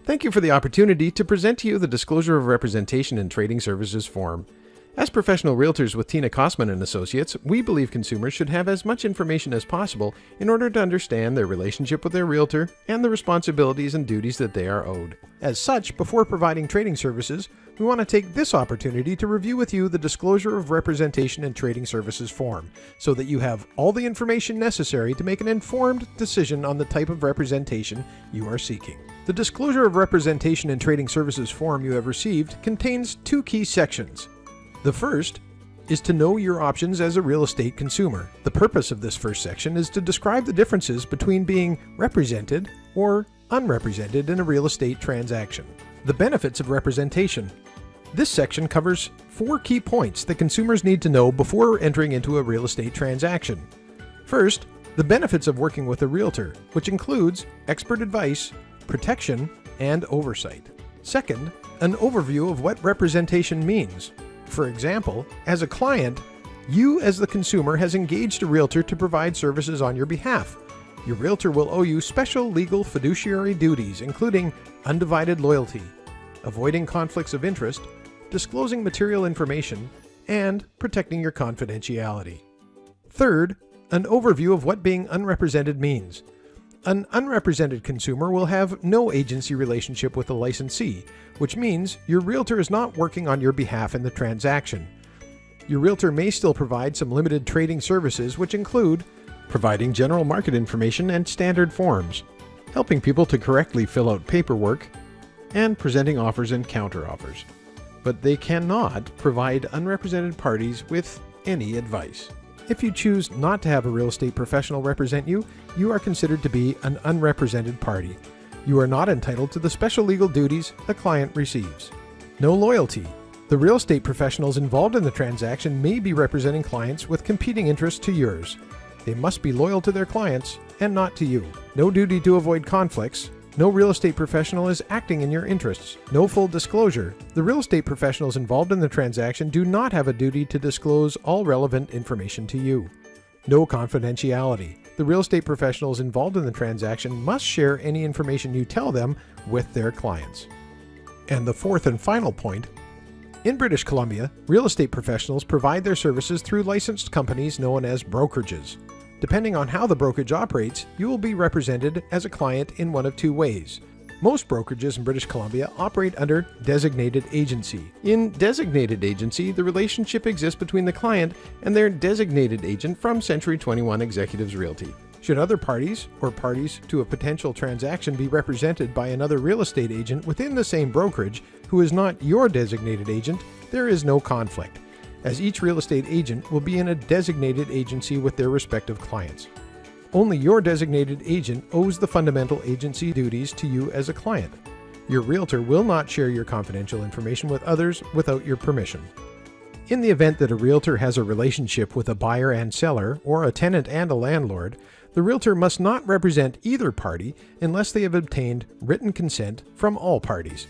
Thank you for the opportunity to present to you the Disclosure of Representation in Trading Services form. As professional realtors with Tina Cosman and Associates, we believe consumers should have as much information as possible in order to understand their relationship with their realtor and the responsibilities and duties that they are owed. As such, before providing trading services, we want to take this opportunity to review with you the Disclosure of Representation in Trading Services form, so that you have all the information necessary to make an informed decision on the type of representation you are seeking. The Disclosure of Representation in Trading Services form you have received contains two key sections. The first is to know your options as a real estate consumer. The purpose of this first section is to describe the differences between being represented or unrepresented in a real estate transaction. The benefits of representation. This section covers 4 key points that consumers need to know before entering into a real estate transaction. First, the benefits of working with a realtor, which includes expert advice, protection, and oversight. Second, an overview of what representation means. For example, as a client, you as the consumer has engaged a realtor to provide services on your behalf. Your realtor will owe you special legal fiduciary duties, including undivided loyalty, avoiding conflicts of interest, disclosing material information, and protecting your confidentiality. Third, an overview of what being unrepresented means. An unrepresented consumer will have no agency relationship with the licensee, which means your realtor is not working on your behalf in the transaction. Your realtor may still provide some limited trading services, which include providing general market information and standard forms, helping people to correctly fill out paperwork, and presenting offers and counteroffers. But they cannot provide unrepresented parties with any advice. If you choose not to have a real estate professional represent you, you are considered to be an unrepresented party. You are not entitled to the special legal duties a client receives. No loyalty. The real estate professionals involved in the transaction may be representing clients with competing interests to yours. They must be loyal to their clients and not to you. No duty to avoid conflicts. No real estate professional is acting in your interests. No full disclosure. The real estate professionals involved in the transaction do not have a duty to disclose all relevant information to you. No confidentiality. The real estate professionals involved in the transaction must share any information you tell them with their clients. And the fourth and final point, in British Columbia, real estate professionals provide their services through licensed companies known as brokerages. Depending on how the brokerage operates, you will be represented as a client in one of 2 ways. Most brokerages in British Columbia operate under designated agency. In designated agency, the relationship exists between the client and their designated agent from Century 21 Executives Realty. Should other parties or parties to a potential transaction be represented by another real estate agent within the same brokerage who is not your designated agent, there is no conflict, as each real estate agent will be in a designated agency with their respective clients. Only your designated agent owes the fundamental agency duties to you as a client. Your realtor will not share your confidential information with others without your permission. In the event that a realtor has a relationship with a buyer and seller, or a tenant and a landlord, the realtor must not represent either party unless they have obtained written consent from all parties.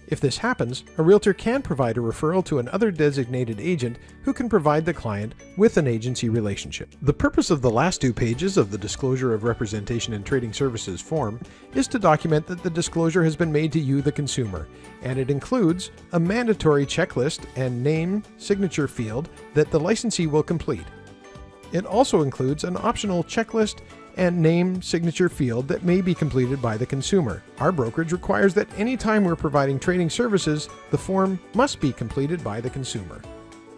If this happens, a realtor can provide a referral to another designated agent who can provide the client with an agency relationship. The purpose of the last 2 pages of the Disclosure of Representation in Trading Services form is to document that the disclosure has been made to you, the consumer, and it includes a mandatory checklist and name signature field that the licensee will complete. It also includes an optional checklist and name signature field that may be completed by the consumer. Our brokerage requires that any time we're providing trading services, the form must be completed by the consumer.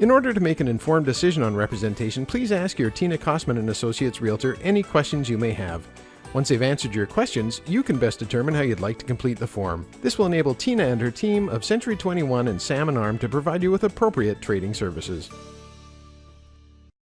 In order to make an informed decision on representation, please ask your Tina Cosman and Associates Realtor any questions you may have. Once they've answered your questions, you can best determine how you'd like to complete the form. This will enable Tina and her team of Century 21 and Salmon Arm to provide you with appropriate trading services.